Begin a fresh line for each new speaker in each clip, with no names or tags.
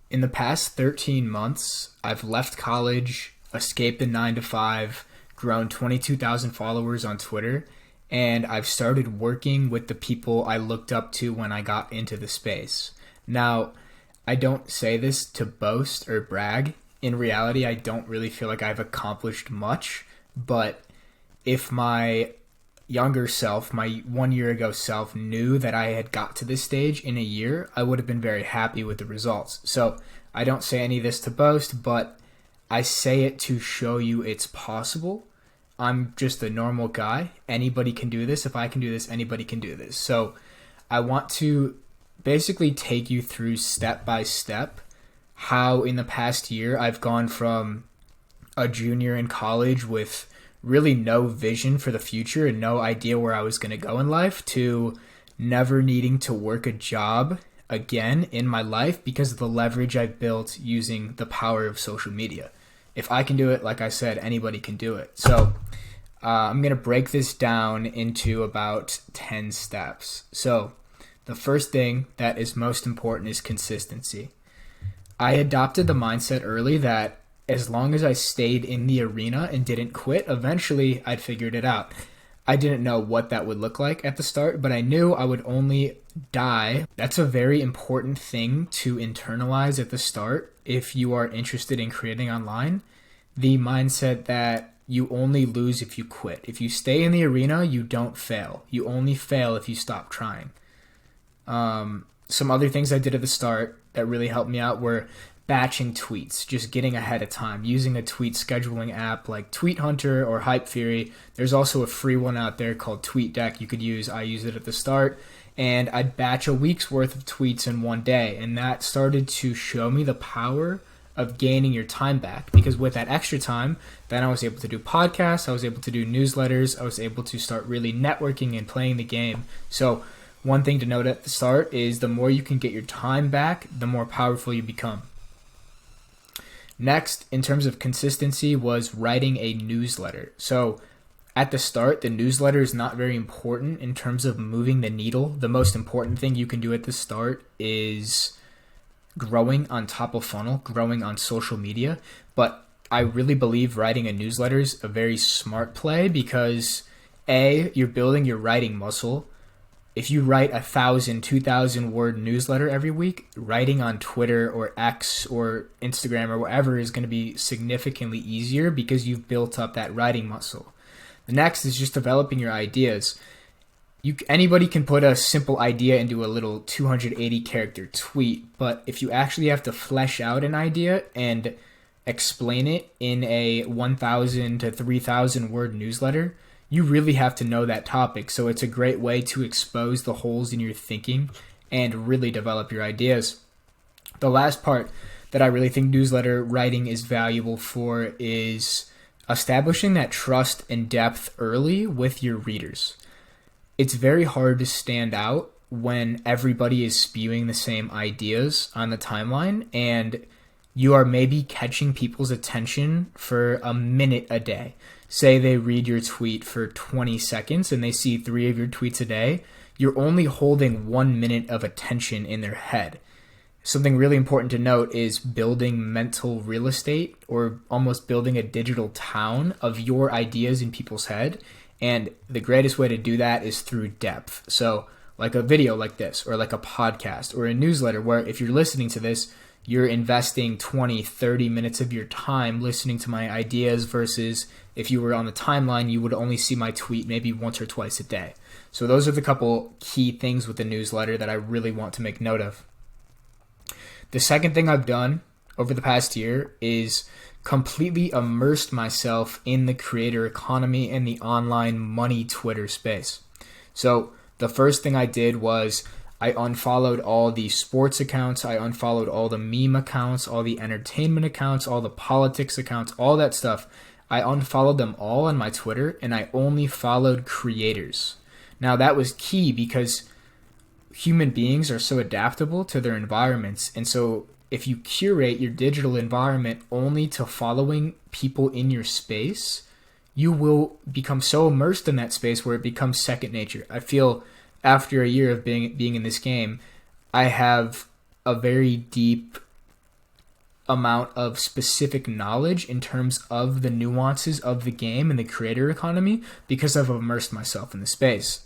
In the past 13 months, I've left college, escaped the 9 to 5, grown 22,000 followers on Twitter, and I've started working with the people I looked up to when I got into the space. Now, I don't say this to boast or brag. In reality, I don't really feel like I've accomplished much, but if my younger self, my 1 year ago self, knew that I had got to this stage in a year, I would have been very happy with the results. So I don't say any of this to boast, but I say it to show you it's possible. I'm just a normal guy. Anybody can do this. If I can do this, anybody can do this. So I want to basically take you through step by step how in the past year I've gone from a junior in college with really no vision for the future and no idea where I was going to go in life to never needing to work a job again in my life because of the leverage I've built using the power of social media. If I can do it, like I said, anybody can do it. So I'm going to break this down into about 10 steps. So the first thing that is most important is consistency. I adopted the mindset early that as long as I stayed in the arena and didn't quit, eventually I'd figured it out. I didn't know what that would look like at the start, but I knew I would only die. That's a very important thing to internalize at the start if you are interested in creating online. The mindset that you only lose if you quit. If you stay in the arena, you don't fail. You only fail if you stop trying. Some other things I did at the start that really helped me out were batching tweets, just getting ahead of time, using a tweet scheduling app like Tweet Hunter or Hype Theory. There's also a free one out there called TweetDeck you could use. I use it at the start, and I'd batch a week's worth of tweets in one day, and that started to show me the power of gaining your time back, because with that extra time, then I was able to do podcasts, I was able to do newsletters, I was able to start really networking and playing the game. So one thing to note at the start is the more you can get your time back, the more powerful you become. Next, in terms of consistency, was writing a newsletter. So at the start, the newsletter is not very important in terms of moving the needle. The most important thing you can do at the start is growing on top of funnel, growing on social media. But I really believe writing a newsletter is a very smart play because A, you're building your writing muscle. If you write 1,000, 2,000 word newsletter every week, writing on Twitter or X or Instagram or whatever is going to be significantly easier because you've built up that writing muscle. The next is just developing your ideas. Anybody can put a simple idea into a little 280 character tweet, but if you actually have to flesh out an idea and explain it in a 1,000 to 3,000 word newsletter, you really have to know that topic. So it's a great way to expose the holes in your thinking and really develop your ideas. The last part that I really think newsletter writing is valuable for is establishing that trust and depth early with your readers. It's very hard to stand out when everybody is spewing the same ideas on the timeline and you are maybe catching people's attention for a minute a day. Say they read your tweet for 20 seconds and they see 3 of your tweets a day. You're only holding 1 minute of attention in their head. Something really important to note is building mental real estate, or almost building a digital town of your ideas in people's head. And the greatest way to do that is through depth. So like a video like this, or like a podcast, or a newsletter, where if you're listening to this, you're investing 20, 30 minutes of your time listening to my ideas versus if you were on the timeline, you would only see my tweet maybe once or twice a day. So those are the couple key things with the newsletter that I really want to make note of. The second thing I've done over the past year is completely immersed myself in the creator economy and the online money Twitter space. So the first thing I did was I unfollowed all the sports accounts, I unfollowed all the meme accounts, all the entertainment accounts, all the politics accounts, all that stuff. I unfollowed them all on my Twitter and I only followed creators. Now that was key because human beings are so adaptable to their environments, and so if you curate your digital environment only to following people in your space, you will become so immersed in that space where it becomes second nature. I feel after a year of being in this game, I have a very deep amount of specific knowledge in terms of the nuances of the game and the creator economy because I've immersed myself in the space.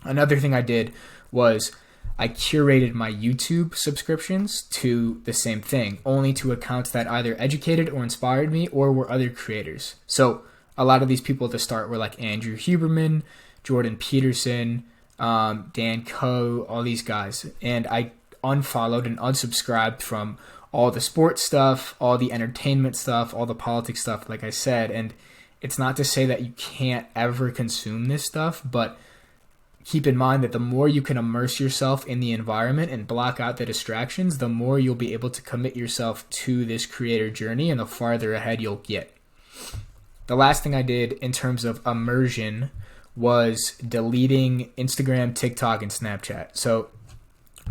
Another thing I did was I curated my YouTube subscriptions to the same thing, only to accounts that either educated or inspired me or were other creators. So a lot of these people at the start were like Andrew Huberman, Jordan Peterson, Dan Coe, all these guys. And I unfollowed and unsubscribed from all the sports stuff, all the entertainment stuff, all the politics stuff, like I said. And it's not to say that you can't ever consume this stuff, but keep in mind that the more you can immerse yourself in the environment and block out the distractions, the more you'll be able to commit yourself to this creator journey and the farther ahead you'll get. The last thing I did in terms of immersion was deleting Instagram, TikTok, and Snapchat. So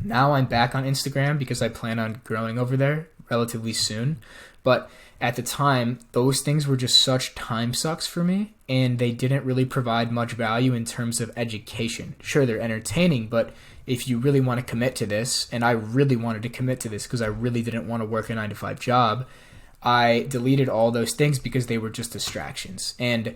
now I'm back on Instagram because I plan on growing over there relatively soon. But at the time, those things were just such time sucks for me, and they didn't really provide much value in terms of education. Sure, they're entertaining, but if you really want to commit to this, and I really wanted to commit to this because I really didn't want to work a 9-to-5 job, I deleted all those things because they were just distractions. And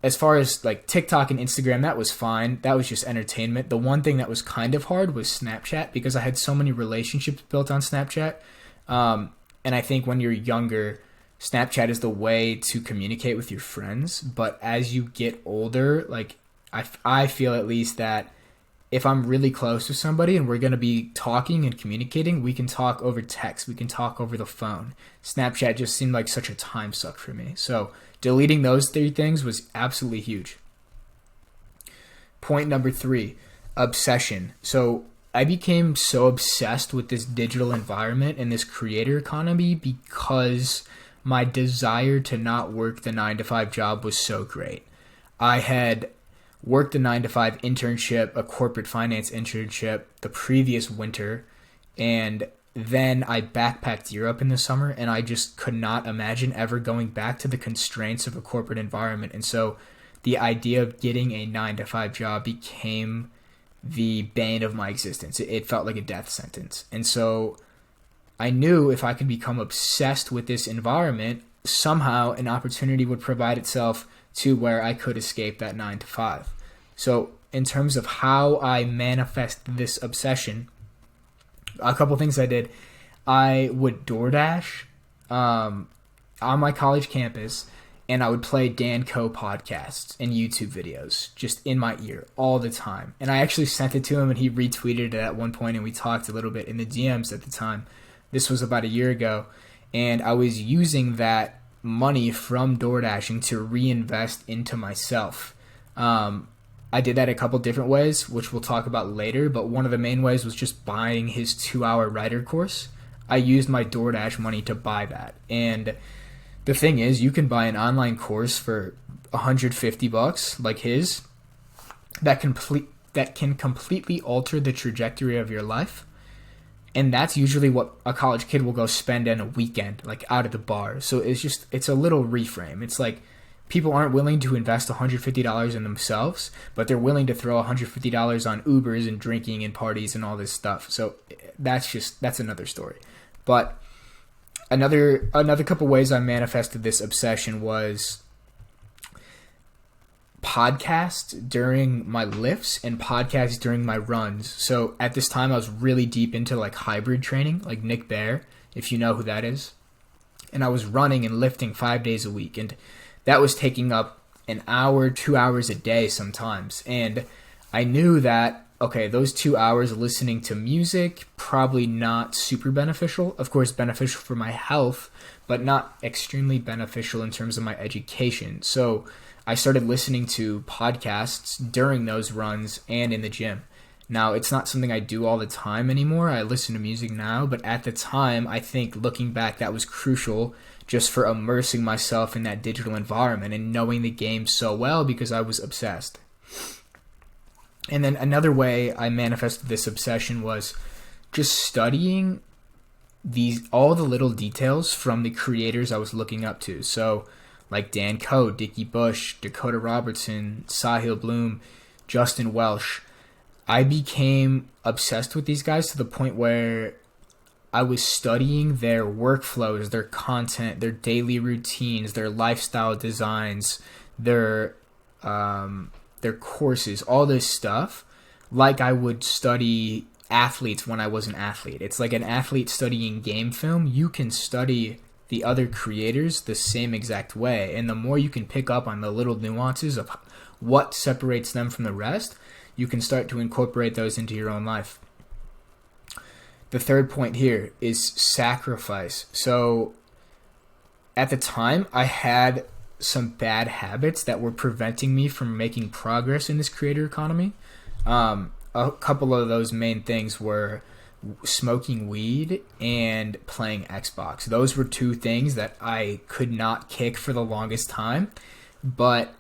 as far as like TikTok and Instagram, that was fine. That was just entertainment. The one thing that was kind of hard was Snapchat because I had so many relationships built on Snapchat. And I think when you're younger, Snapchat is the way to communicate with your friends. But as you get older, like I feel at least that if I'm really close to somebody and we're going to be talking and communicating, we can talk over text. We can talk over the phone. Snapchat just seemed like such a time suck for me. So deleting those 3 things was absolutely huge. Point number 3, obsession. So I became so obsessed with this digital environment and this creator economy because my desire to not work the 9-to-5 job was so great. I had worked a 9-to-5 internship, a corporate finance internship the previous winter, and then I backpacked Europe in the summer, and I just could not imagine ever going back to the constraints of a corporate environment. And so the idea of getting a 9-to-5 job became the bane of my existence. It felt like a death sentence. And so I knew if I could become obsessed with this environment, somehow an opportunity would provide itself to where I could escape that 9-to-5. So in terms of how I manifest this obsession, a couple things I did. I would DoorDash on my college campus, and I would play Dan Coe podcasts and YouTube videos just in my ear all the time. And I actually sent it to him, and he retweeted it at one point, and we talked a little bit in the DMs at the time. This was about a year ago, and I was using that money from DoorDashing to reinvest into myself. I did that a couple different ways, which we'll talk about later, but one of the main ways was just buying his 2-hour writer course. I used my DoorDash money to buy that. And the thing is, you can buy an online course for $150 like his that can completely alter the trajectory of your life. And that's usually what a college kid will go spend in a weekend, like out at the bar. So it's a little reframe. It's like people aren't willing to invest $150 in themselves, but they're willing to throw $150 on Ubers and drinking and parties and all this stuff. So that's another story. But another couple ways I manifested this obsession was podcasts during my lifts and podcasts during my runs. So at this time, I was really deep into like hybrid training, like Nick Bear, if you know who that is. And I was running and lifting 5 days a week. And that was taking up an hour, 2 hours a day sometimes. And I knew that, okay, those 2 hours listening to music, probably not super beneficial. Of course, beneficial for my health, but not extremely beneficial in terms of my education. So I started listening to podcasts during those runs and in the gym. Now, it's not something I do all the time anymore. I listen to music now, but at the time, I think looking back, that was crucial just for immersing myself in that digital environment and knowing the game so well because I was obsessed. And then another way I manifested this obsession was just studying all the little details from the creators I was looking up to. So like Dan Coe, Dickie Bush, Dakota Robertson, Sahil Bloom, Justin Welsh. I became obsessed with these guys to the point where I was studying their workflows, their content, their daily routines, their lifestyle designs, their courses, all this stuff, like I would study athletes when I was an athlete. It's like an athlete studying game film. You can study the other creators the same exact way, and the more you can pick up on the little nuances of what separates them from the rest, you can start to incorporate those into your own life. The third point here is sacrifice. So at the time, I had some bad habits that were preventing me from making progress in this creator economy. A couple of those main things were smoking weed and playing Xbox. Those were two things that I could not kick for the longest time, but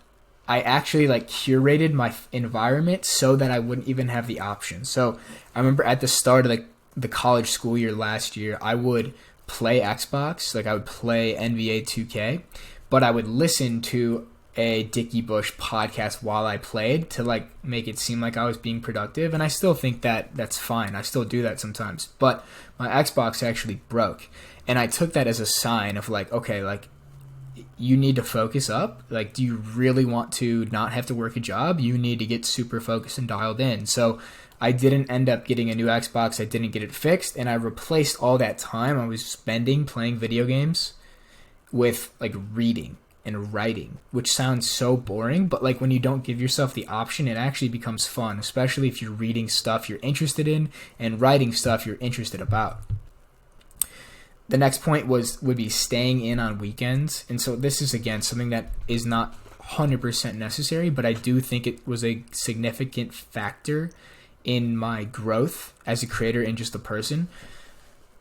I actually like curated my environment so that I wouldn't even have the option. So I remember at the start of the college school year last year, I would play Xbox, like I would play NBA 2K, but I would listen to a Dickie Bush podcast while I played to like make it seem like I was being productive. And I still think that that's fine. I still do that sometimes, but my Xbox actually broke. And I took that as a sign of like, okay, like you need to focus up. Like, do you really want to not have to work a job? You need to get super focused and dialed in. So I didn't end up getting a new Xbox. I didn't get it fixed. And I replaced all that time I was spending playing video games with like reading and writing, which sounds so boring, but like when you don't give yourself the option, it actually becomes fun, especially if you're reading stuff you're interested in and writing stuff you're interested about. The next point would be staying in on weekends. And so this is, again, something that is not 100% necessary, but I do think it was a significant factor in my growth as a creator and just a person.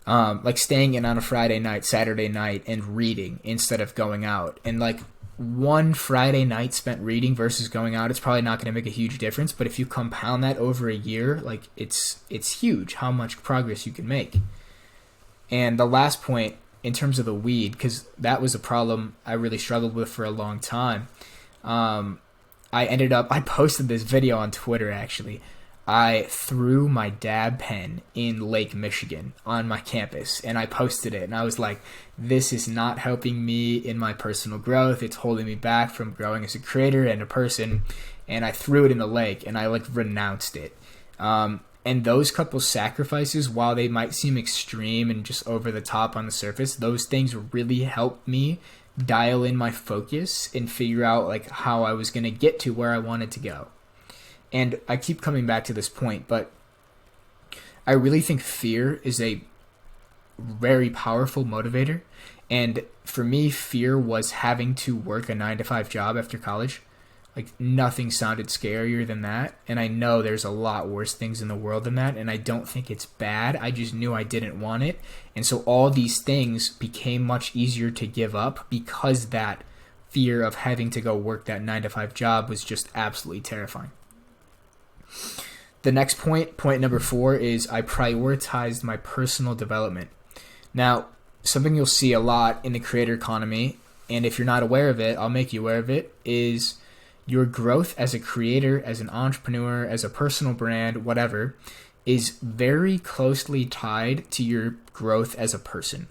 Like staying in on a Friday night, Saturday night, and reading instead of going out. And like one Friday night spent reading versus going out, it's probably not going to make a huge difference. But if you compound that over a year, like it's huge how much progress you can make. And the last point, in terms of the weed, because that was a problem I really struggled with for a long time. I posted this video on Twitter actually. I threw my dab pen in Lake Michigan on my campus, and I posted it, and I was like, this is not helping me in my personal growth. It's holding me back from growing as a creator and a person, and I threw it in the lake, and I like renounced it. And those couple sacrifices, while they might seem extreme and just over the top on the surface, those things really helped me dial in my focus and figure out like how I was going to get to where I wanted to go. And I keep coming back to this point, but I really think fear is a very powerful motivator. And for me, fear was having to work a 9-to-5 job after college. Like nothing sounded scarier than that. And I know there's a lot worse things in the world than that. And I don't think it's bad. I just knew I didn't want it. And so all these things became much easier to give up because that fear of having to go work that 9-to-5 job was just absolutely terrifying. The next point number 4, is I prioritized my personal development. Now, something you'll see a lot in the creator economy, and if you're not aware of it, I'll make you aware of it, is your growth as a creator, as an entrepreneur, as a personal brand, whatever, is very closely tied to your growth as a person.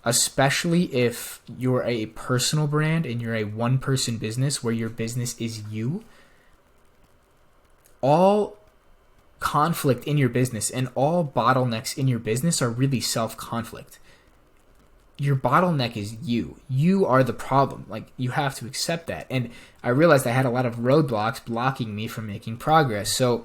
Especially if you're a personal brand and you're a one-person business where your business is you. All conflict in your business and all bottlenecks in your business are really self-conflict. Your bottleneck is you. You are the problem. Like, you have to accept that. And I realized I had a lot of roadblocks blocking me from making progress. So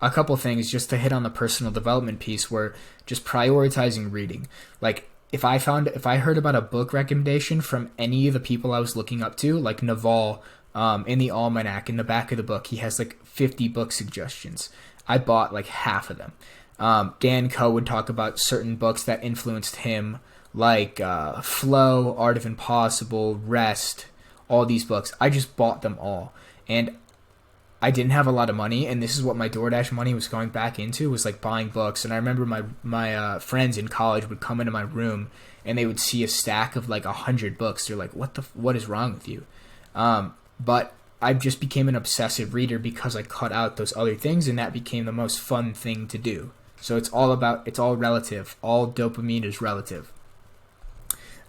a couple things just to hit on the personal development piece were just prioritizing reading. Like, if I heard about a book recommendation from any of the people I was looking up to, like Naval, in the almanac, in the back of the book, he has like 50 book suggestions. I bought like half of them. Dan Coe would talk about certain books that influenced him, like Flow, Art of Impossible, Rest, all these books. I just bought them all. And I didn't have a lot of money, and this is what my DoorDash money was going back into, was like buying books. And I remember my friends in college would come into my room, and they would see a stack of like 100 books. They're like, what is wrong with you? But I just became an obsessive reader because I cut out those other things, and that became the most fun thing to do. So it's all relative. All dopamine is relative.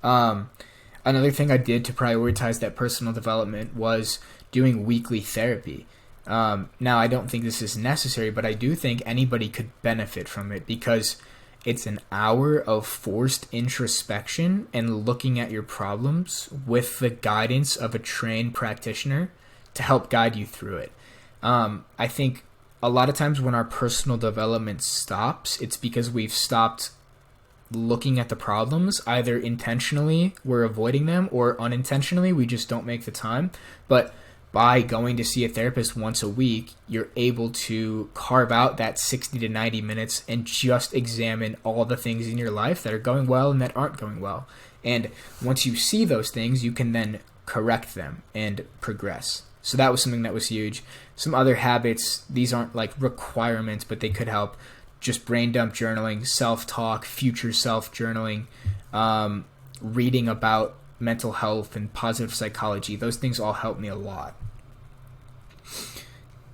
Another thing I did to prioritize that personal development was doing weekly therapy. Now, I don't think this is necessary, but I do think anybody could benefit from it because it's an hour of forced introspection and looking at your problems with the guidance of a trained practitioner to help guide you through it. I think a lot of times when our personal development stops, it's because we've stopped looking at the problems. Either intentionally we're avoiding them, or unintentionally we just don't make the time. But by going to see a therapist once a week, you're able to carve out that 60 to 90 minutes and just examine all the things in your life that are going well and that aren't going well. And once you see those things, you can then correct them and progress. So that was something that was huge. Some other habits, these aren't like requirements, but they could help. Just brain dump journaling, self-talk, future self journaling, reading about mental health and positive psychology. Those things all help me a lot.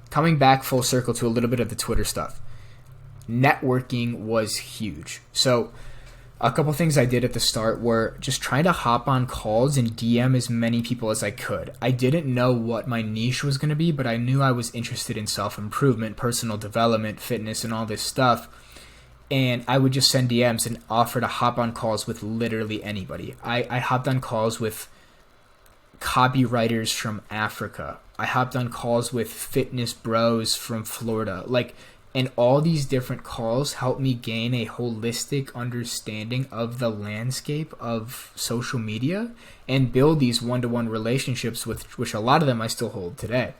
Coming back full circle to a little bit of the Twitter stuff. Networking was huge. So a couple things I did at the start were just trying to hop on calls and DM as many people as I could. I didn't know what my niche was going to be, but I knew I was interested in self-improvement, personal development, fitness, and all this stuff. And I would just send DMs and offer to hop on calls with literally anybody. I hopped on calls with copywriters from Africa. I hopped on calls with fitness bros from Florida. And all these different calls helped me gain a holistic understanding of the landscape of social media and build these one-to-one relationships with which a lot of them I still hold today.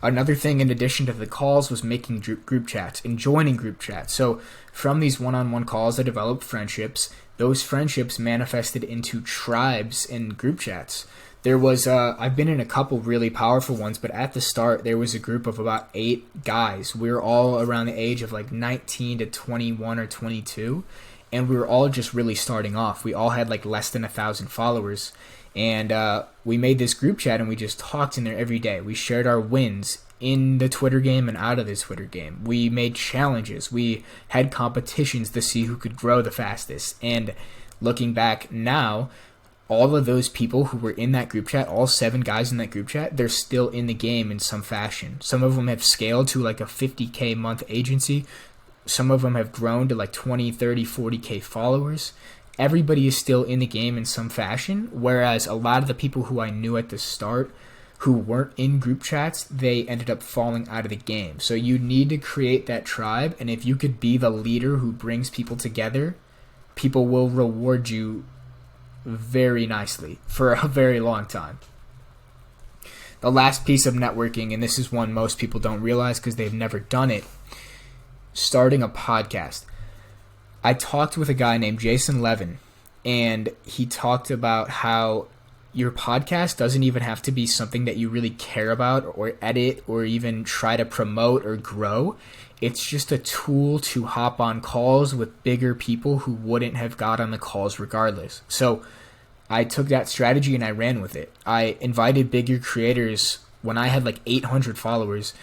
Another thing in addition to the calls was making group chats and joining group chats. So from these one-on-one calls, I developed friendships. Those friendships manifested into tribes and group chats. There was, I've been in a couple really powerful ones, but at the start, there was a group of about 8 guys. We were all around the age of 19 to 21 or 22, and we were all just really starting off. We all had less than 1,000 followers, and we made this group chat, and we just talked in there every day. We shared our wins in the Twitter game and out of the Twitter game. We made challenges. We had competitions to see who could grow the fastest, and looking back now, all of those people who were in that group chat, all 7 guys in that group chat, they're still in the game in some fashion. Some of them have scaled to a 50K month agency. Some of them have grown to 20, 30, 40K followers. Everybody is still in the game in some fashion, whereas a lot of the people who I knew at the start who weren't in group chats, they ended up falling out of the game. So you need to create that tribe, and if you could be the leader who brings people together, people will reward you very nicely for a very long time. The last piece of networking, and this is one most people don't realize because they've never done it, starting a podcast. I talked with a guy named Jason Levin, and he talked about how your podcast doesn't even have to be something that you really care about or edit or even try to promote or grow. It's just a tool to hop on calls with bigger people who wouldn't have got on the calls regardless. So I took that strategy and I ran with it. I invited bigger creators when I had 800 followers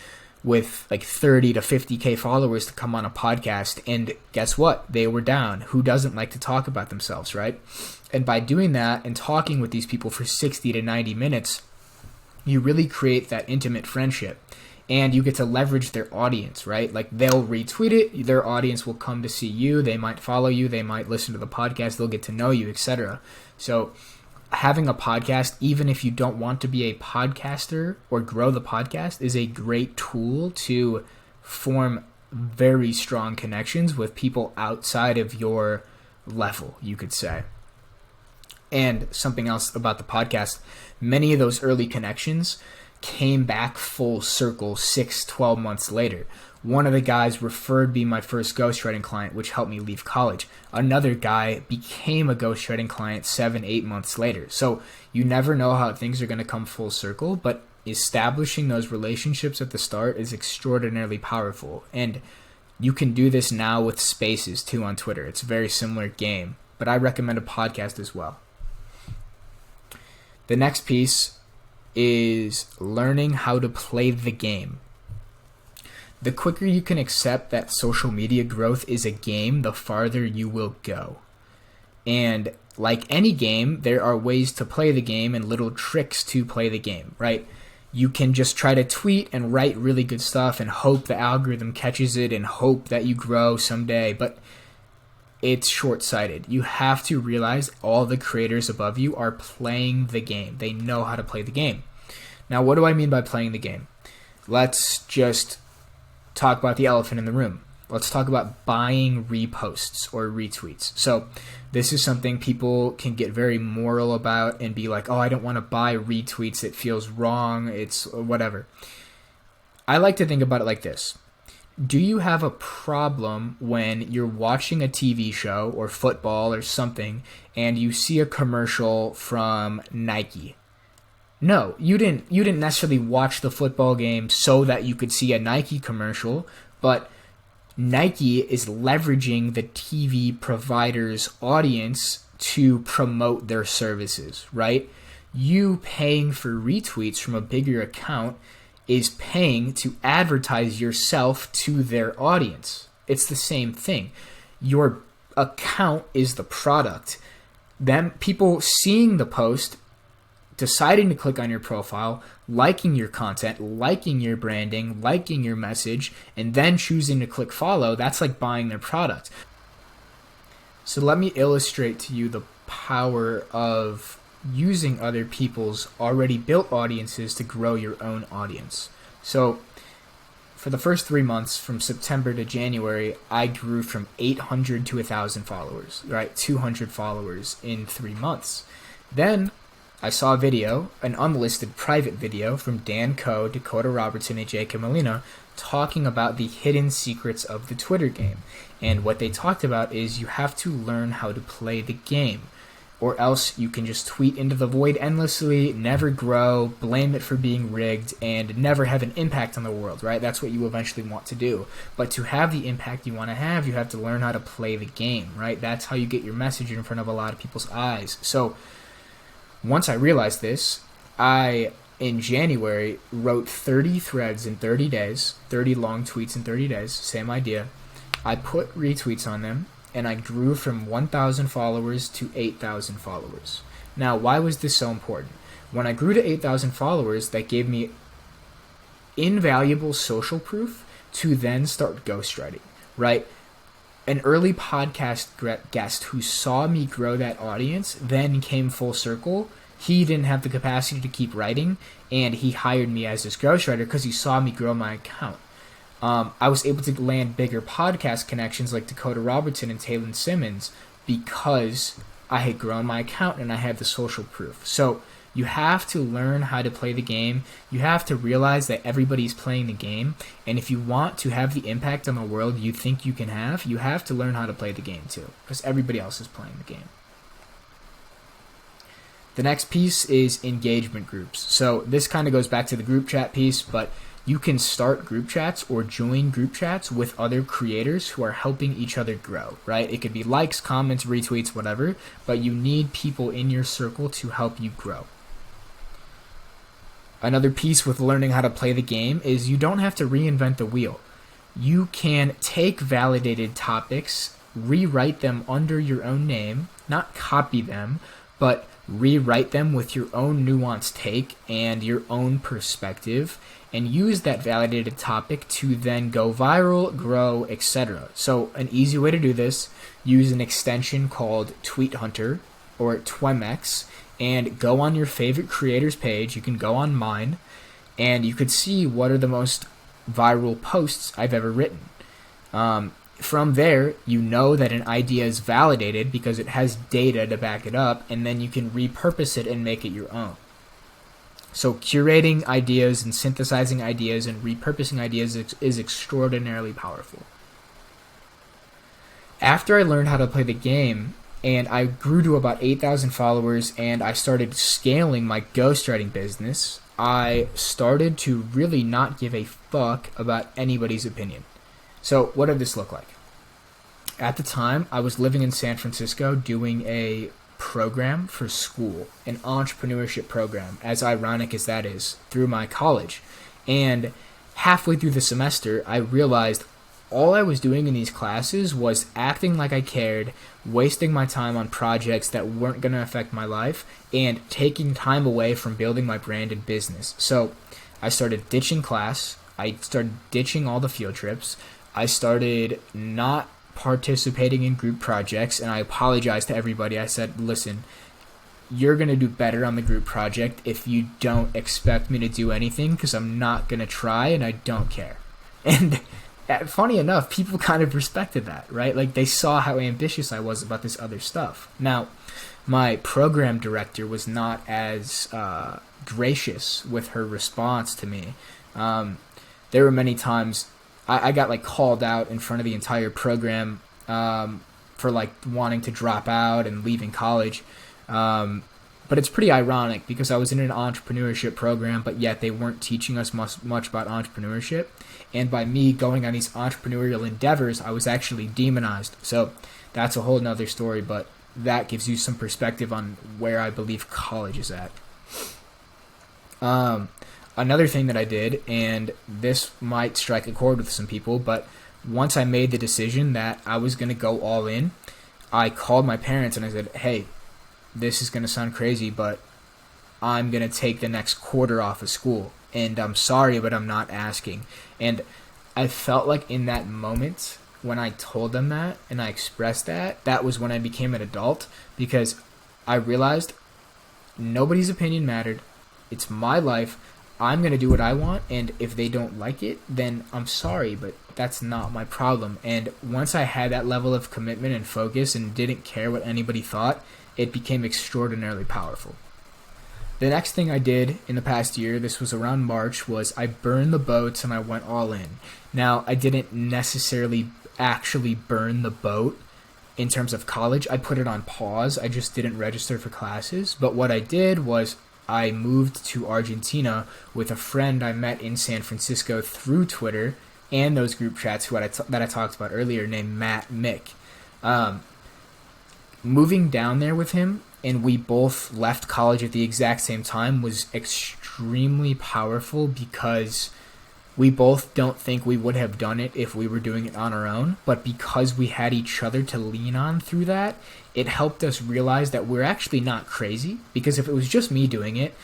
with 30 to 50K followers to come on a podcast. And guess what? They were down. Who doesn't like to talk about themselves, right? And by doing that and talking with these people for 60 to 90 minutes, you really create that intimate friendship. And you get to leverage their audience, right? They'll retweet it, their audience will come to see you, they might follow you, they might listen to the podcast, they'll get to know you, etc. So having a podcast, even if you don't want to be a podcaster or grow the podcast, is a great tool to form very strong connections with people outside of your level, you could say. And something else about the podcast, many of those early connections came back full circle 6-12 months later. One of the guys referred me my first ghostwriting client, which helped me leave college. Another guy became a ghostwriting client 7-8 months later. So you never know how things are going to come full circle, but establishing those relationships at the start is extraordinarily powerful. And you can do this now with spaces too on Twitter. It's a very similar game, but I recommend a podcast as well. The next piece is learning how to play the game. the quicker you can accept that social media growth is a game, the farther you will go. And like any game, there are ways to play the game and little tricks to play the game, right? You can just try to tweet and write really good stuff and hope the algorithm catches it and hope that you grow someday, but it's short-sighted. You have to realize all the creators above you are playing the game. They know how to play the game. Now, what do I mean by playing the game? Let's just talk about the elephant in the room. Let's talk about buying reposts or retweets. So this is something people can get very moral about and be like, oh, I don't want to buy retweets. It feels wrong. It's whatever. I like to think about it like this. Do you have a problem when you're watching a TV show or football or something and you see a commercial from Nike? No, you didn't necessarily watch the football game so that you could see a Nike commercial, but Nike is leveraging the TV provider's audience to promote their services, right? You paying for retweets from a bigger account is paying to advertise yourself to their audience. It's the same thing. Your account is the product. Them people seeing the post, deciding to click on your profile, liking your content, liking your branding, liking your message, and then choosing to click follow, that's like buying their product. So let me illustrate to you the power of using other people's already built audiences to grow your own audience. So for the first 3 months, from September to January, I grew from 800 to 1,000 followers, right? 200 followers in 3 months. Then I saw a video, an unlisted private video from Dan Coe, Dakota Robertson, and Jacob Molina talking about the hidden secrets of the Twitter game. And what they talked about is you have to learn how to play the game, or else you can just tweet into the void endlessly, never grow, blame it for being rigged, and never have an impact on the world, right? That's what you eventually want to do. But to have the impact you want to have, you have to learn how to play the game, right? That's how you get your message in front of a lot of people's eyes. So once I realized this, I, in January, wrote 30 threads in 30 days, 30 long tweets in 30 days, same idea. I put retweets on them, and I grew from 1,000 followers to 8,000 followers. Now, why was this so important? When I grew to 8,000 followers, that gave me invaluable social proof to then start ghostwriting, right? An early podcast guest who saw me grow that audience then came full circle. He didn't have the capacity to keep writing, and he hired me as his ghostwriter because he saw me grow my account. I was able to land bigger podcast connections like Dakota Robertson and Taylor Simmons because I had grown my account and I had the social proof. So you have to learn how to play the game. You have to realize that everybody's playing the game. And if you want to have the impact on the world you think you can have, you have to learn how to play the game too, because everybody else is playing the game. The next piece is engagement groups. So this kind of goes back to the group chat piece, but you can start group chats or join group chats with other creators who are helping each other grow, right? It could be likes, comments, retweets, whatever, but you need people in your circle to help you grow. Another piece with learning how to play the game is you don't have to reinvent the wheel. You can take validated topics, rewrite them under your own name, not copy them, but rewrite them with your own nuanced take and your own perspective, and use that validated topic to then go viral, grow, etc. So an easy way to do this, use an extension called Tweet Hunter or Twemex, and go on your favorite creators page. You can go on mine, and you could see what are the most viral posts I've ever written. From there, you know that an idea is validated because it has data to back it up, and then you can repurpose it and make it your own. So curating ideas and synthesizing ideas and repurposing ideas is extraordinarily powerful. After I learned how to play the game, and I grew to about 8,000 followers, and I started scaling my ghostwriting business, I started to really not give a fuck about anybody's opinion. So what did this look like? At the time, I was living in San Francisco doing a program for school, an entrepreneurship program, as ironic as that is, through my college. And halfway through the semester, I realized all I was doing in these classes was acting like I cared, wasting my time on projects that weren't going to affect my life, and taking time away from building my brand and business. So I started ditching class. I started ditching all the field trips. I started not participating in group projects, and I apologized to everybody. I said, listen, you're going to do better on the group project if you don't expect me to do anything, because I'm not going to try and I don't care. And funny enough, people kind of respected that, right? Like, they saw how ambitious I was about this other stuff. Now, my program director was not as gracious with her response to me. There were many times I got like called out in front of the entire program for like wanting to drop out and leaving college. But it's pretty ironic because I was in an entrepreneurship program, but yet they weren't teaching us much about entrepreneurship. And by me going on these entrepreneurial endeavors, I was actually demonized. So that's a whole nother story, but that gives you some perspective on where I believe college is at. Another thing that I did, and this might strike a chord with some people, but once I made the decision that I was going to go all in, I called my parents and I said, hey, this is going to sound crazy, but I'm going to take the next quarter off of school. And I'm sorry, but I'm not asking. And I felt like in that moment when I told them that and I expressed that, that was when I became an adult, because I realized nobody's opinion mattered. It's my life. I'm going to do what I want. And if they don't like it, then I'm sorry, but that's not my problem. And once I had that level of commitment and focus and didn't care what anybody thought, it became extraordinarily powerful. The next thing I did in the past year, this was around March, was I burned the boats and I went all in. Now, I didn't necessarily actually burn the boat in terms of college. I put it on pause. I just didn't register for classes. But what I did was I moved to Argentina with a friend I met in San Francisco through Twitter and those group chats that I talked about earlier, named Matt Mick. Moving down there with him, and we both left college at the exact same time, was extremely powerful because we both don't think we would have done it if we were doing it on our own. But because we had each other to lean on through that, it helped us realize that we're actually not crazy. Because if it was just me doing it,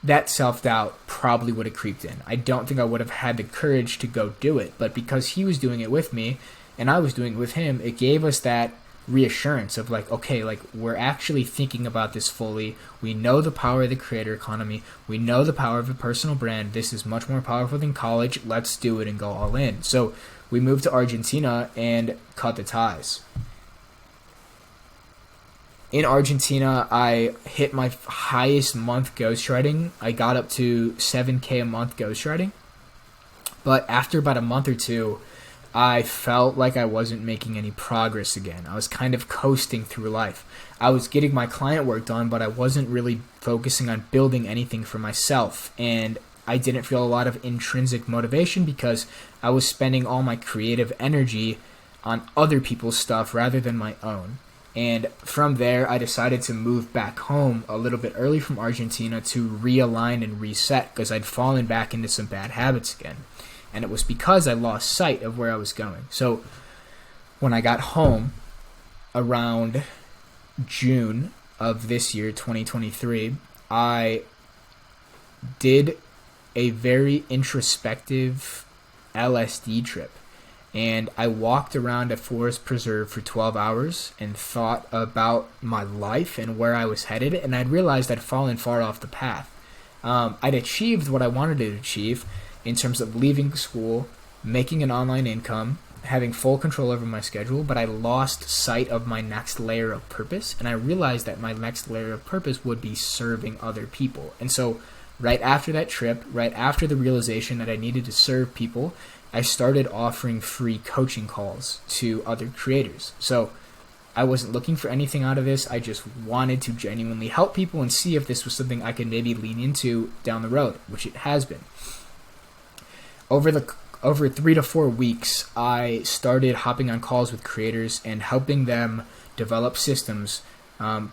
that self-doubt probably would have creeped in. I don't think I would have had the courage to go do it. But because he was doing it with me and I was doing it with him, it gave us that reassurance of like, okay, like we're actually thinking about this fully. We know the power of the creator economy. We know the power of a personal brand. This is much more powerful than college. Let's do it and go all in. So we moved to Argentina and cut the ties. In Argentina, I hit my highest month ghostwriting. I got up to 7K a month ghostwriting. But after about a month or two, I felt like I wasn't making any progress again. I was kind of coasting through life. I was getting my client work done, but I wasn't really focusing on building anything for myself. And I didn't feel a lot of intrinsic motivation because I was spending all my creative energy on other people's stuff rather than my own. And from there, I decided to move back home a little bit early from Argentina to realign and reset because I'd fallen back into some bad habits again. And it was because I lost sight of where I was going. So when I got home around June of this year, 2023, I did a very introspective LSD trip. And I walked around a forest preserve for 12 hours and thought about my life and where I was headed. And I'd realized I'd fallen far off the path. I'd achieved what I wanted to achieve in terms of leaving school, making an online income, having full control over my schedule, but I lost sight of my next layer of purpose, and I realized that my next layer of purpose would be serving other people. And so right after that trip, right after the realization that I needed to serve people, I started offering free coaching calls to other creators. So I wasn't looking for anything out of this. I just wanted to genuinely help people and see if this was something I could maybe lean into down the road, which it has been. Over 3 to 4 weeks, I started hopping on calls with creators and helping them develop systems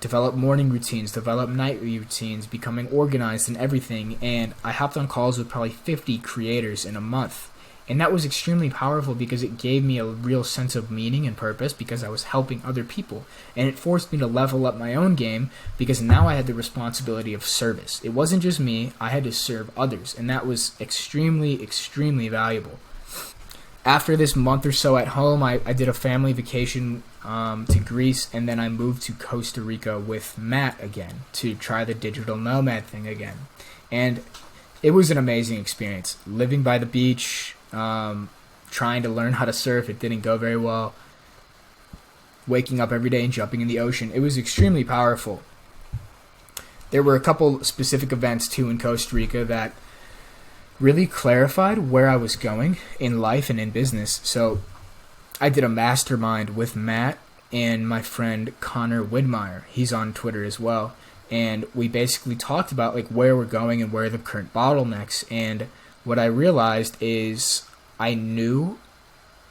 develop morning routines, develop night routines, becoming organized and everything. And I hopped on calls with probably 50 creators in a month. And that was extremely powerful because it gave me a real sense of meaning and purpose because I was helping other people. And it forced me to level up my own game because now I had the responsibility of service. It wasn't just me, I had to serve others. And that was extremely, extremely valuable. After this month or so at home, I did a family vacation to Greece, and then I moved to Costa Rica with Matt again to try the digital nomad thing again. And it was an amazing experience. Living by the beach, trying to learn how to surf, it didn't go very well. Waking up every day and jumping in the ocean, it was extremely powerful. There were a couple specific events too in Costa Rica that really clarified where I was going in life and in business. So I did a mastermind with Matt and my friend Connor Widmeyer. He's on Twitter as well. And we basically talked about like where we're going and where are the current bottlenecks. And what I realized is I knew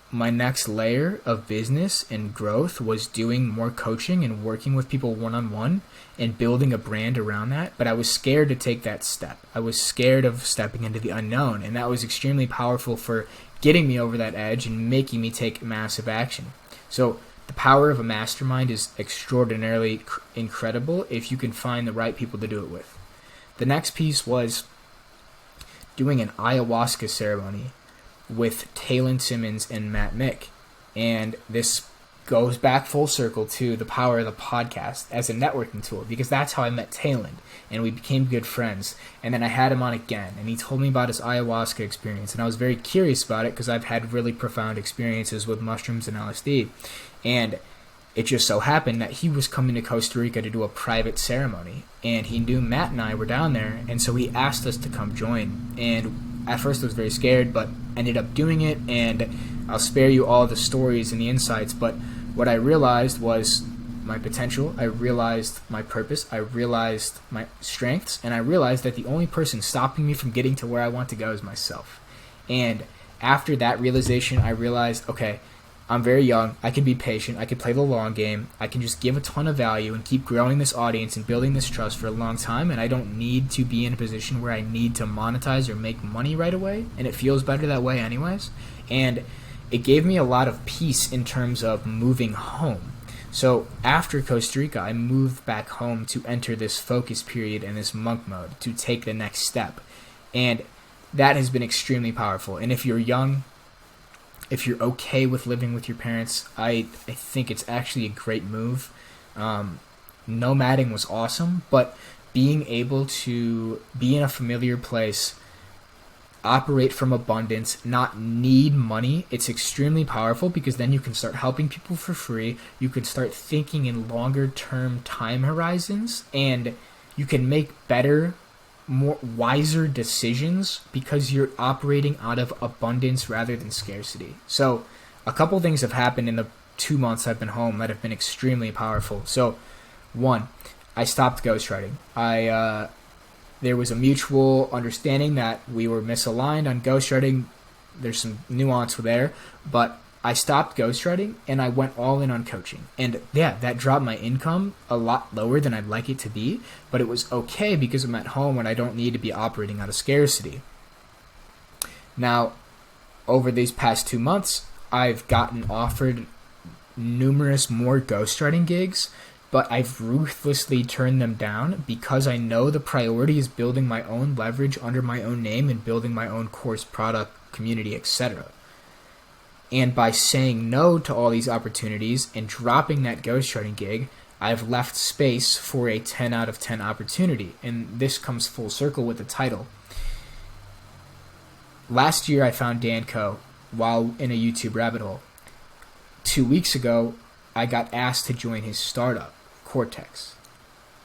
my next layer of business and growth was doing more coaching and working with people one-on-one and building a brand around that. But I was scared to take that step. I was scared of stepping into the unknown. And that was extremely powerful for getting me over that edge and making me take massive action. So the power of a mastermind is extraordinarily incredible if you can find the right people to do it with. The next piece was doing an ayahuasca ceremony with Taylor Simmons and Matt Mick. And this goes back full circle to the power of the podcast as a networking tool, because that's how I met Taylor, and we became good friends. And then I had him on again, and he told me about his ayahuasca experience, and I was very curious about it because I've had really profound experiences with mushrooms and LSD. And it just so happened that he was coming to Costa Rica to do a private ceremony, and he knew Matt and I were down there, and so he asked us to come join. And at first I was very scared, but ended up doing it, and I'll spare you all the stories and the insights, but what I realized was my potential, I realized my purpose, I realized my strengths, and I realized that the only person stopping me from getting to where I want to go is myself. And after that realization, I realized, okay, I'm very young, I can be patient, I can play the long game, I can just give a ton of value and keep growing this audience and building this trust for a long time, and I don't need to be in a position where I need to monetize or make money right away, and it feels better that way anyways. And it gave me a lot of peace in terms of moving home. So after Costa Rica, I moved back home to enter this focus period and this monk mode to take the next step. And that has been extremely powerful. And if you're young, if you're okay with living with your parents, I think it's actually a great move. Nomading was awesome, but being able to be in a familiar place, operate from abundance, not need money, it's extremely powerful because then you can start helping people for free. You can start thinking in longer term time horizons, and you can make better, more wiser decisions because you're operating out of abundance rather than scarcity. So a couple things have happened in the 2 months I've been home that have been extremely powerful. So one, I stopped ghostwriting. There was a mutual understanding that we were misaligned on ghostwriting. There's some nuance there, but I stopped ghostwriting and I went all in on coaching. And yeah, that dropped my income a lot lower than I'd like it to be, but it was okay because I'm at home and I don't need to be operating out of scarcity. Now, over these past 2 months, I've gotten offered numerous more ghostwriting gigs, but I've ruthlessly turned them down because I know the priority is building my own leverage under my own name and building my own course, product, community, etc. And by saying no to all these opportunities and dropping that ghostwriting gig, I've left space for a 10 out of 10 opportunity. And this comes full circle with the title. Last year I found Dan Coe while in a YouTube rabbit hole. 2 weeks ago, I got asked to join his startup, Kortex.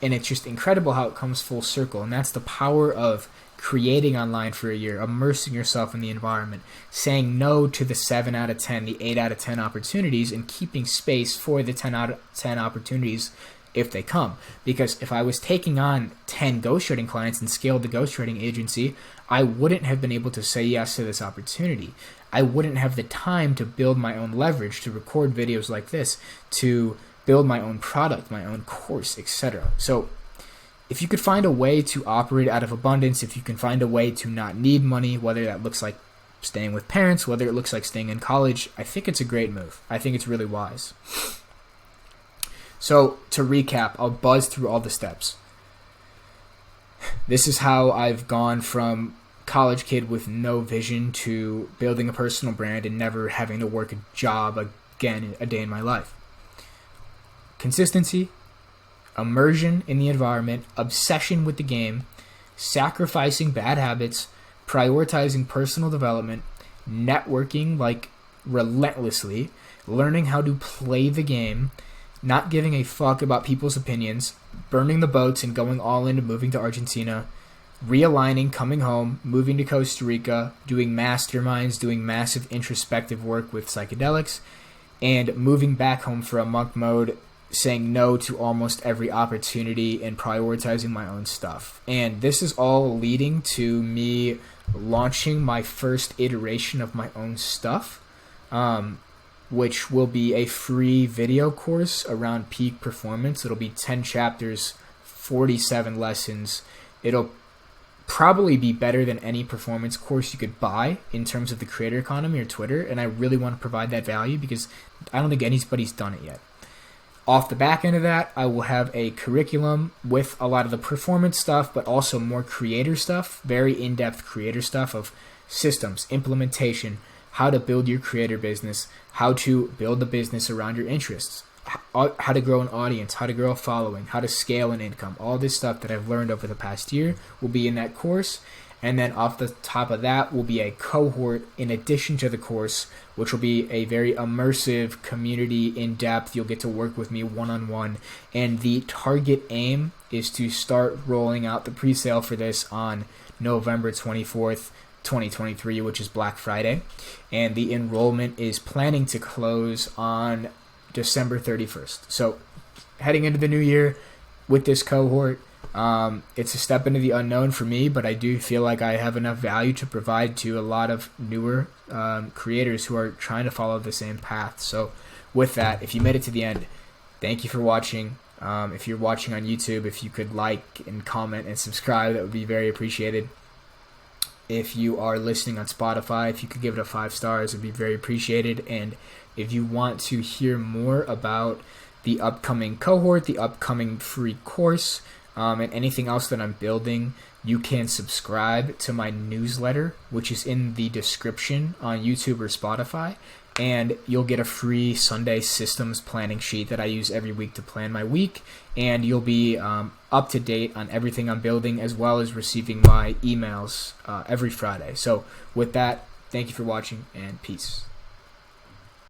And it's just incredible how it comes full circle. And that's the power of creating online for a year, immersing yourself in the environment, saying no to the 7 out of 10, the 8 out of 10 opportunities, and keeping space for the 10 out of 10 opportunities if they come. Because if I was taking on 10 ghostwriting clients and scaled the ghostwriting agency, I wouldn't have been able to say yes to this opportunity. I wouldn't have the time to build my own leverage, to record videos like this, to build my own product, my own course, etc. So if you could find a way to operate out of abundance, if you can find a way to not need money, whether that looks like staying with parents, whether it looks like staying in college, I think it's a great move. I think it's really wise. So to recap, I'll buzz through all the steps. This is how I've gone from college kid with no vision to building a personal brand and never having to work a job again a day in my life. Consistency, immersion in the environment, obsession with the game, sacrificing bad habits, prioritizing personal development, networking like relentlessly, learning how to play the game, not giving a fuck about people's opinions, burning the boats and going all in to moving to Argentina, realigning, coming home, moving to Costa Rica, doing masterminds, doing massive introspective work with psychedelics, and moving back home for a monk mode, saying no to almost every opportunity and prioritizing my own stuff. And this is all leading to me launching my first iteration of my own stuff, which will be a free video course around peak performance. It'll be 10 chapters, 47 lessons. It'll probably be better than any performance course you could buy in terms of the creator economy or Twitter, and I really want to provide that value because I don't think anybody's done it yet. Off the back end of that, I will have a curriculum with a lot of the performance stuff, but also more creator stuff, very in-depth creator stuff of systems, implementation, how to build your creator business, how to build a business around your interests, how to grow an audience, how to grow a following, how to scale an income. All this stuff that I've learned over the past year will be in that course. And then off the top of that will be a cohort in addition to the course, which will be a very immersive community in depth. You'll get to work with me one-on-one. And the target aim is to start rolling out the pre-sale for this on November 24th, 2023, which is Black Friday. And the enrollment is planning to close on December 31st. So heading into the new year with this cohort, it's a step into the unknown for me, but I do feel like I have enough value to provide to a lot of newer creators who are trying to follow the same path. So with that, if you made it to the end, thank you for watching. If you're watching on YouTube, if you could like and comment and subscribe, that would be very appreciated. If you are listening on Spotify, if you could give it a 5 stars, it would be very appreciated. And if you want to hear more about the upcoming cohort, the upcoming free course, and anything else that I'm building, you can subscribe to my newsletter, which is in the description on YouTube or Spotify, and you'll get a free Sunday systems planning sheet that I use every week to plan my week, and you'll be up to date on everything I'm building, as well as receiving my emails every Friday. So with that, thank you for watching, and peace.